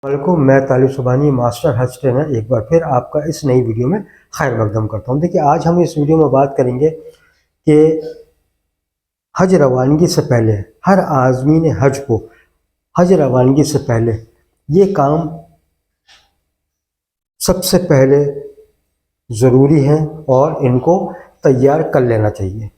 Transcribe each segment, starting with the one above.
वालेकुम, मैं तालिब सुबहानी मास्टर हज ट्रेनर एक बार फिर आपका इस नई वीडियो में खैर मकदम करता हूँ। देखिए, आज हम इस वीडियो में बात करेंगे कि हज रवानगी से पहले हर आज़मीन हज को हज रवानगी से पहले ये काम सबसे पहले ज़रूरी है और इनको तैयार कर लेना चाहिए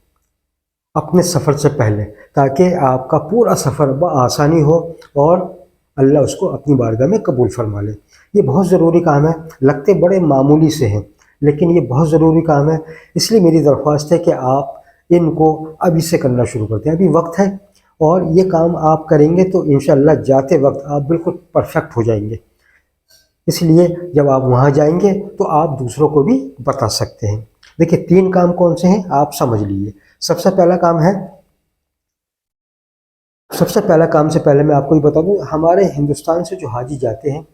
अपने सफ़र से पहले, ताकि आपका पूरा सफ़र बआसानी हो और अल्लाह उसको अपनी बारगाह में कबूल फरमा ले। ये बहुत ज़रूरी काम है, लगते बड़े मामूली से हैं लेकिन ये बहुत ज़रूरी काम है। इसलिए मेरी दरख्वास्त है कि आप इनको अभी से करना शुरू कर दें। अभी वक्त है और ये काम आप करेंगे तो इंशाअल्लाह जाते वक्त आप बिल्कुल परफेक्ट हो जाएंगे। इसलिए जब आप वहाँ जाएंगे तो आप दूसरों को भी बता सकते हैं। देखिए, 3 काम कौन से हैं आप समझ लीजिए। सबसे पहला काम से पहले मैं आपको ये बता दूं, हमारे हिंदुस्तान से जो हाजी जाते हैं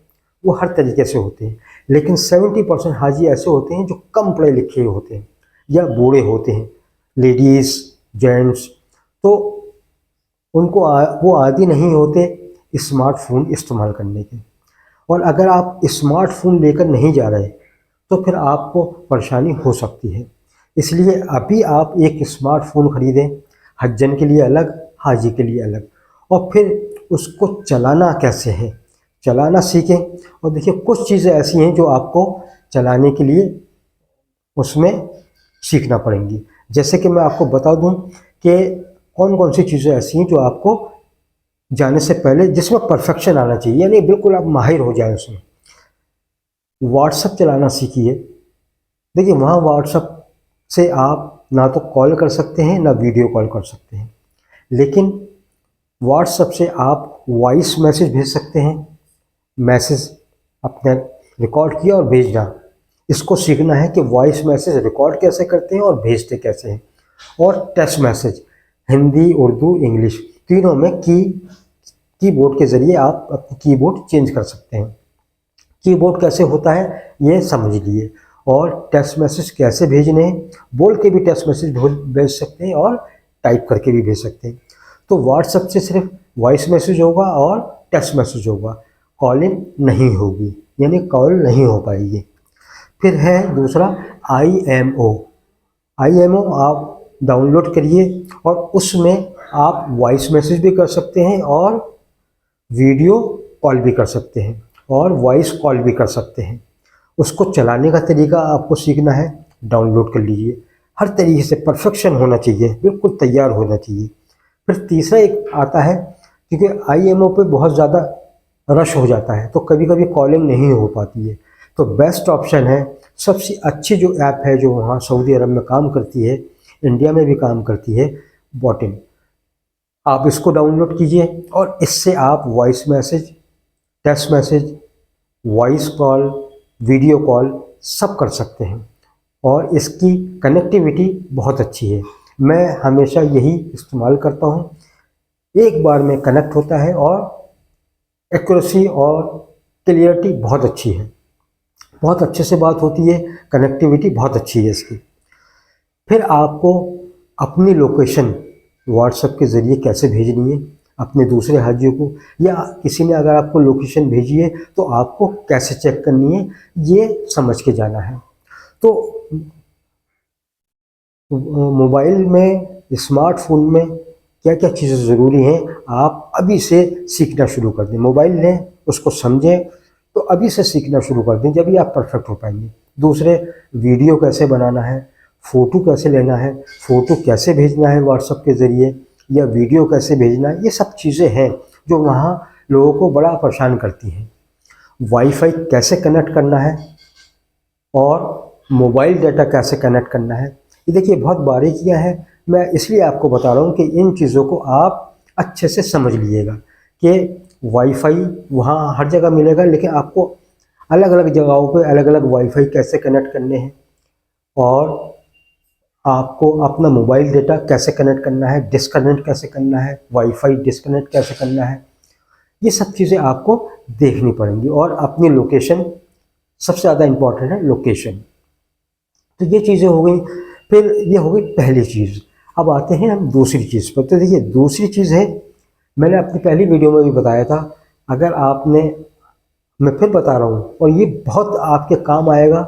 वो हर तरीके से होते हैं, लेकिन 70% हाजी ऐसे होते हैं जो कम पढ़े लिखे होते हैं या बूढ़े होते हैं, लेडीज़ जेंट्स। तो उनको वो आदी नहीं होते स्मार्टफोन इस्तेमाल करने के। और अगर आप स्मार्टफोन लेकर नहीं जा रहे तो फिर आपको परेशानी हो सकती है। इसलिए अभी आप एक स्मार्टफोन ख़रीदें, हज्जन के लिए अलग, हाजी के लिए अलग, और फिर उसको चलाना कैसे है, चलाना सीखें। और देखिए, कुछ चीज़ें ऐसी हैं जो आपको चलाने के लिए उसमें सीखना पड़ेंगी। जैसे कि मैं आपको बता दूं कि कौन कौन सी चीज़ें ऐसी हैं जो आपको जाने से पहले जिसमें परफेक्शन आना चाहिए, यानी बिल्कुल आप माहिर हो जाए उसमें। व्हाट्सएप चलाना सीखिए। देखिए, वहाँ व्हाट्सएप से आप ना तो कॉल कर सकते हैं ना वीडियो कॉल कर सकते हैं, लेकिन व्हाट्सएप से आप वॉइस मैसेज भेज सकते हैं। मैसेज अपने रिकॉर्ड किया और भेजना, इसको सीखना है कि वॉइस मैसेज रिकॉर्ड कैसे करते हैं और भेजते कैसे हैं। और text message Hindi, Urdu, English तीनों में कीबोर्ड के ज़रिए आप अपनी कीबोर्ड चेंज कर सकते हैं। कीबोर्ड कैसे होता है ये समझ लिए। और टेक्स्ट मैसेज कैसे भेजने हैं, बोल के भी टेक्स्ट मैसेज भेज सकते हैं और टाइप करके भी भेज सकते हैं। तो व्हाट्सएप से सिर्फ वॉइस मैसेज होगा और टेक्स्ट मैसेज होगा, कॉलिंग नहीं होगी, यानी कॉल नहीं हो पाएगी। फिर है दूसरा IMO आप डाउनलोड करिए और उसमें आप वॉइस मैसेज भी कर सकते हैं और वीडियो कॉल भी कर सकते हैं और वॉइस कॉल भी कर सकते हैं। उसको चलाने का तरीका आपको सीखना है, डाउनलोड कर लीजिए। हर तरीके से परफेक्शन होना चाहिए, बिल्कुल तैयार होना चाहिए। फिर तीसरा एक आता है, क्योंकि IMO पे बहुत ज़्यादा रश हो जाता है तो कभी कभी कॉलिंग नहीं हो पाती है, तो बेस्ट ऑप्शन है, सबसे अच्छी जो ऐप है जो वहाँ सऊदी अरब में काम करती है, इंडिया में भी काम करती है, बॉटिन। आप इसको डाउनलोड कीजिए और इससे आप voice message, text message, voice call, video call सब कर सकते हैं और इसकी कनेक्टिविटी बहुत अच्छी है। मैं हमेशा यही इस्तेमाल करता हूँ। एक बार में कनेक्ट होता है और एक्यूरेसी और क्लियरिटी बहुत अच्छी है, बहुत अच्छे से बात होती है, कनेक्टिविटी बहुत अच्छी है इसकी। फिर आपको अपनी लोकेशन व्हाट्सएप के ज़रिए कैसे भेजनी है अपने दूसरे हाजियों को, या किसी ने अगर आपको लोकेशन भेजी है तो आपको कैसे चेक करनी है, ये समझ के जाना है। तो मोबाइल में, स्मार्टफोन में क्या क्या चीज़ें ज़रूरी हैं आप अभी से सीखना शुरू कर दें। मोबाइल लें, उसको समझें, तो अभी से सीखना शुरू कर दें, जब भी आप परफेक्ट हो पाएंगे। दूसरे, वीडियो कैसे बनाना है, फ़ोटो कैसे लेना है, फ़ोटो कैसे भेजना है व्हाट्सएप के ज़रिए, या वीडियो कैसे भेजना है, ये सब चीज़ें हैं जो वहाँ लोगों को बड़ा परेशान करती हैं। वाईफाई कैसे कनेक्ट करना है और मोबाइल डाटा कैसे कनेक्ट करना है, ये देखिए बहुत बारीकियाँ हैं। मैं इसलिए आपको बता रहा हूँ कि इन चीज़ों को आप अच्छे से समझ लीजिएगा कि वाईफाई वहाँ हर जगह मिलेगा, लेकिन आपको अलग अलग जगहों पे अलग अलग वाईफाई कैसे कनेक्ट करने हैं और आपको अपना मोबाइल डाटा कैसे कनेक्ट करना है, डिस्कनेक्ट कैसे करना है, वाईफाई डिस्कनेक्ट कैसे करना है, ये सब चीज़ें आपको देखनी पड़ेंगी। और अपनी लोकेशन, सबसे ज़्यादा इम्पोर्टेंट है लोकेशन। तो ये चीज़ें हो गई। फिर ये हो गई पहली चीज़। अब आते हैं हम दूसरी चीज़ पर। तो देखिए, दूसरी चीज़ है, मैंने अपनी पहली वीडियो में भी बताया था, अगर आपने मैं फिर बता रहा हूँ, और ये बहुत आपके काम आएगा।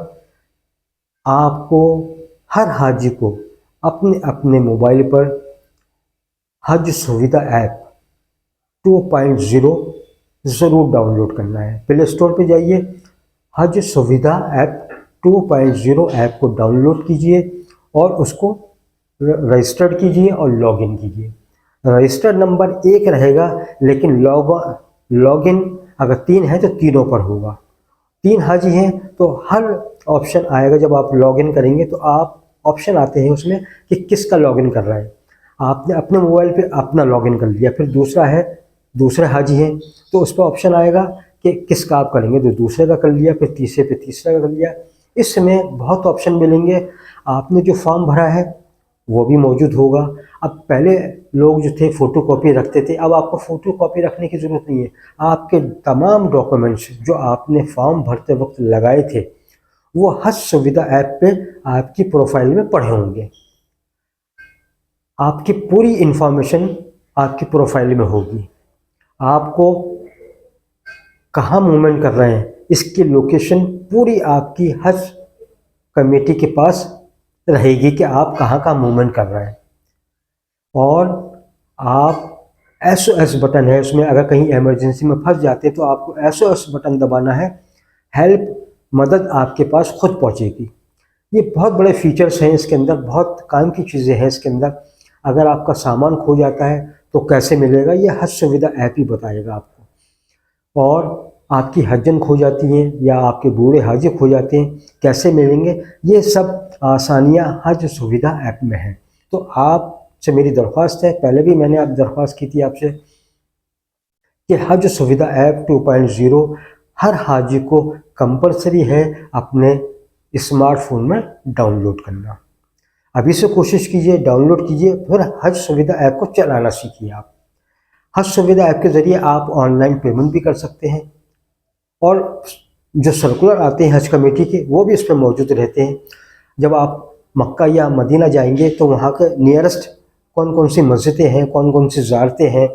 आपको हर हाजी को अपने अपने मोबाइल पर हज सुविधा ऐप 2.0 ज़रूर डाउनलोड करना है। प्ले स्टोर पे जाइए, हज सुविधा ऐप 2.0 ऐप को डाउनलोड कीजिए और उसको रजिस्टर्ड कीजिए और लॉगिन कीजिए। रजिस्टर्ड नंबर 1 रहेगा, लेकिन लॉगिन अगर 3 है तो तीनों पर होगा। 3 हाजी हैं तो हर ऑप्शन आएगा। जब आप लॉगिन करेंगे तो आप ऑप्शन आते हैं उसमें कि किसका लॉगिन कर रहा है। आपने अपने मोबाइल पे अपना लॉगिन कर लिया, फिर दूसरा है, दूसरे हाजी हैं तो उस पर ऑप्शन आएगा कि किसका आप करेंगे, तो दूसरे का कर लिया, फिर तीसरे पे तीसरा का कर लिया। इसमें बहुत ऑप्शन मिलेंगे। आपने जो फॉर्म भरा है वो भी मौजूद होगा। अब पहले लोग जो थे फ़ोटो कॉपी रखते थे, अब आपको फ़ोटो कॉपी रखने की ज़रूरत नहीं है। आपके तमाम डॉक्यूमेंट्स जो आपने फॉर्म भरते वक्त लगाए थे वो हज सुविधा ऐप पे आपकी प्रोफाइल में पड़े होंगे। आपकी पूरी इन्फॉर्मेशन आपकी प्रोफाइल में होगी। आपको कहाँ मूवमेंट कर रहे हैं इसकी लोकेशन पूरी आपकी हज कमेटी के पास रहेगी कि आप कहाँ मूवमेंट कर रहे हैं। और आप SOS बटन है उसमें, अगर कहीं इमरजेंसी में फंस जाते तो आपको SOS बटन दबाना है। हेल्प, मदद आपके पास खुद पहुंचेगी। ये बहुत बड़े फीचर्स हैं इसके अंदर, बहुत काम की चीज़ें हैं इसके अंदर। अगर आपका सामान खो जाता है तो कैसे मिलेगा, ये हज सुविधा ऐप ही बताएगा आपको। और आपकी हज्जन खो जाती हैं या आपके बूढ़े हाजी खो जाते हैं, कैसे मिलेंगे, ये सब आसानियाँ हज सुविधा ऐप में हैं। तो आपसे मेरी दरख्वास्त है, पहले भी मैंने दरख्वास्त की थी आपसे कि हज सुविधा ऐप 2.0 हर हाजी को कंपलसरी है अपने स्मार्टफोन में डाउनलोड करना। अभी से कोशिश कीजिए, डाउनलोड कीजिए, फिर हज सुविधा ऐप को चलाना सीखिए। आप हज सुविधा ऐप के ज़रिए आप ऑनलाइन पेमेंट भी कर सकते हैं, और जो सर्कुलर आते हैं हज कमेटी के वो भी इस पर मौजूद रहते हैं। जब आप मक्का या मदीना जाएंगे तो वहाँ के नियरेस्ट कौन कौन सी मस्जिदें हैं, कौन कौन सी ज़ारतें हैं,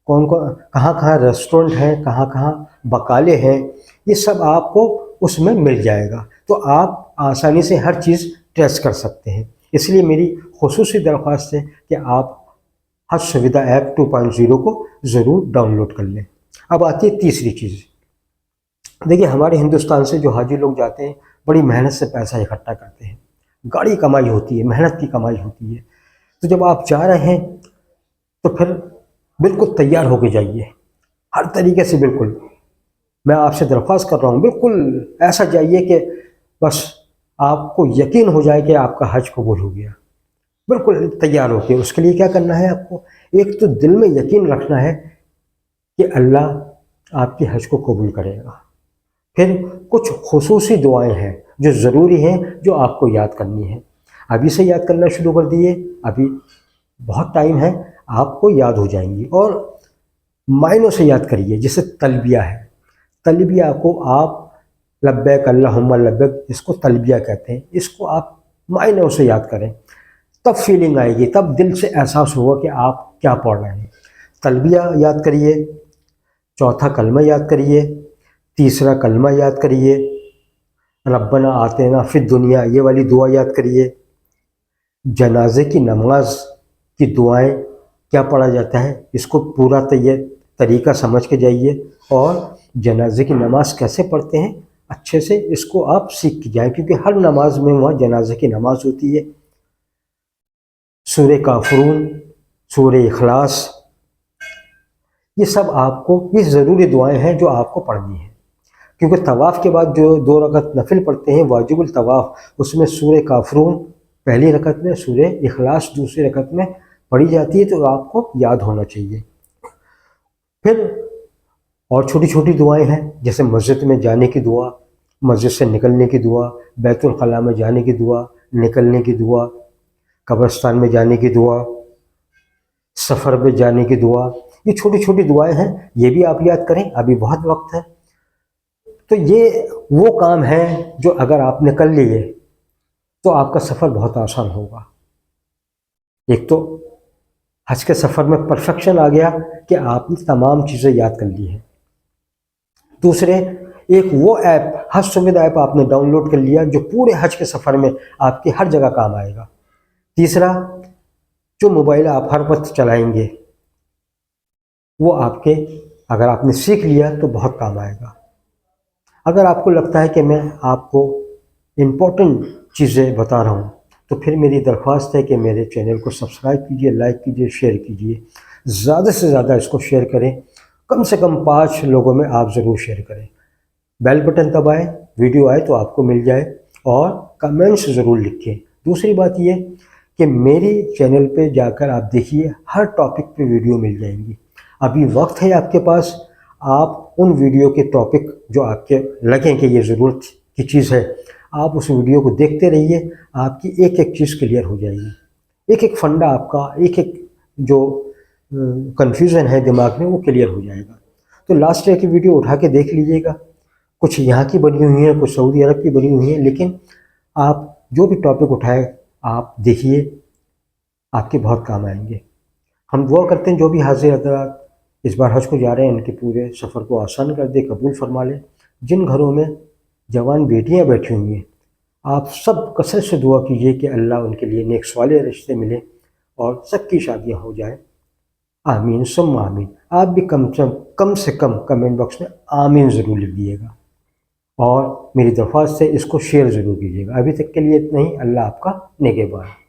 कौन कौन कहाँ रेस्टोरेंट हैं, कहाँ बकाले हैं, ये सब आपको उसमें मिल जाएगा। तो आप आसानी से हर चीज़ ट्रेस कर सकते हैं। इसलिए मेरी खुसूसी दरख्वास्त है कि आप हज सुविधा ऐप 2.0 को ज़रूर डाउनलोड कर लें। अब आती है तीसरी चीज़। देखिए, हमारे हिंदुस्तान से जो हाजी लोग जाते हैं बड़ी मेहनत से पैसा इकट्ठा करते हैं, गाड़ी कमाई होती है, मेहनत की कमाई होती है। तो जब आप जा रहे हैं तो फिर बिल्कुल तैयार होके जाइए, हर तरीके से। बिल्कुल मैं आपसे दरख्वास्त कर रहा हूँ, बिल्कुल ऐसा जाइए कि बस आपको यकीन हो जाए कि आपका हज कबूल हो गया। बिल्कुल तैयार होके, उसके लिए क्या करना है आपको, एक तो दिल में यकीन रखना है कि अल्लाह आपके हज को कबूल करेगा। फिर कुछ खुसूसी दुआएं हैं जो ज़रूरी हैं, जो आपको याद करनी है। अभी से याद करना शुरू कर दिए, अभी बहुत टाइम है, आपको याद हो जाएंगी। और मायनों से याद करिए, जैसे तलबिया है। तलबिया को आप लब्बैक अल्लाहुम्मा लब्बैक, इसको तलबिया कहते हैं, इसको आप मायनों से याद करें, तब फीलिंग आएगी, तब दिल से एहसास होगा कि आप क्या पढ़ रहे हैं। तलबिया याद करिए, चौथा कलमा याद करिए, तीसरा कलमा याद करिए, रब्बना आतेना फिद दुनिया, ये वाली दुआ याद करिए। जनाजे की नमाज की दुआएं क्या पढ़ा जाता है, इसको पूरा तरीका समझ के जाइए, और जनाजे की नमाज कैसे पढ़ते हैं अच्छे से इसको आप सीख के जाएं, क्योंकि हर नमाज में वहाँ जनाजे की नमाज होती है। सूरे काफरून, सूरे इखलास, ये सब आपको, ये ज़रूरी दुआएं हैं जो आपको पढ़नी है। क्योंकि तवाफ़ के बाद जो 2 रकत नफिल पढ़ते हैं वाजिबुल तवाफ़, उसमें सूरे काफरून पहली रकत में, सूरे इखलास दूसरी रकत में पढ़ी जाती है, तो आपको याद होना चाहिए। फिर और छोटी छोटी दुआएं हैं, जैसे मस्जिद में जाने की दुआ, मस्जिद से निकलने की दुआ, बैतुल खला में जाने की दुआ, निकलने की दुआ, कब्रिस्तान में जाने की दुआ, सफ़र में जाने की दुआ, ये छोटी छोटी दुआएं हैं, ये भी आप याद करें, अभी बहुत वक्त है। तो ये वो काम है जो अगर आपने कर लिए तो आपका सफ़र बहुत आसान होगा। एक तो हज के सफ़र में परफेक्शन आ गया कि आपने तमाम चीज़ें याद कर ली हैं। दूसरे, एक वो ऐप, हज सुमेद ऐप आपने डाउनलोड कर लिया जो पूरे हज के सफ़र में आपके हर जगह काम आएगा। तीसरा, जो मोबाइल आप हर वक्त चलाएंगे वो आपके, अगर आपने सीख लिया तो बहुत काम आएगा। अगर आपको लगता है कि मैं आपको इम्पोर्टेंट चीज़ें बता रहा हूँ तो फिर मेरी दरख्वास्त है कि मेरे चैनल को सब्सक्राइब कीजिए, लाइक कीजिए, शेयर कीजिए। ज़्यादा से ज़्यादा इसको शेयर करें, कम से कम 5 लोगों में आप ज़रूर शेयर करें। बेल बटन दबाएं, वीडियो आए तो आपको मिल जाए, और कमेंट्स ज़रूर लिखें। दूसरी बात ये कि मेरे चैनल पे जाकर आप देखिए, हर टॉपिक पे वीडियो मिल जाएंगी। अभी वक्त है आपके पास, आप उन वीडियो के टॉपिक जो आपके लगें कि ये ज़रूरत की चीज़ है, आप उस वीडियो को देखते रहिए, आपकी एक एक चीज़ क्लियर हो जाएगी। एक एक फंडा आपका, एक एक जो कन्फ्यूज़न है दिमाग में वो क्लियर हो जाएगा। तो लास्ट ईयर की वीडियो उठा के देख लीजिएगा, कुछ यहाँ की बनी हुई हैं, कुछ सऊदी अरब की बनी हुई हैं, लेकिन आप जो भी टॉपिक उठाए आप देखिए, आपके बहुत काम आएंगे। हम दुआ करते हैं जो भी हाज़िर हज़रात इस बार हज को जा रहे हैं उनके पूरे सफ़र को आसान कर दे, कबूल फरमा ले। जिन घरों में जवान बेटियां बैठी हुई हैं, आप सब कसरत से दुआ कीजिए कि अल्लाह उनके लिए नेक स्वाले रिश्ते मिले और सबकी शादियां हो जाएं। आमीन सुम्मा आमीन। आप भी कम से कम कमेंट बॉक्स में आमीन ज़रूर लिख दीजिएगा, और मेरी दरख्वास्त है इसको शेयर ज़रूर कीजिएगा। अभी तक के लिए इतना ही। अल्लाह आपका निगहबान।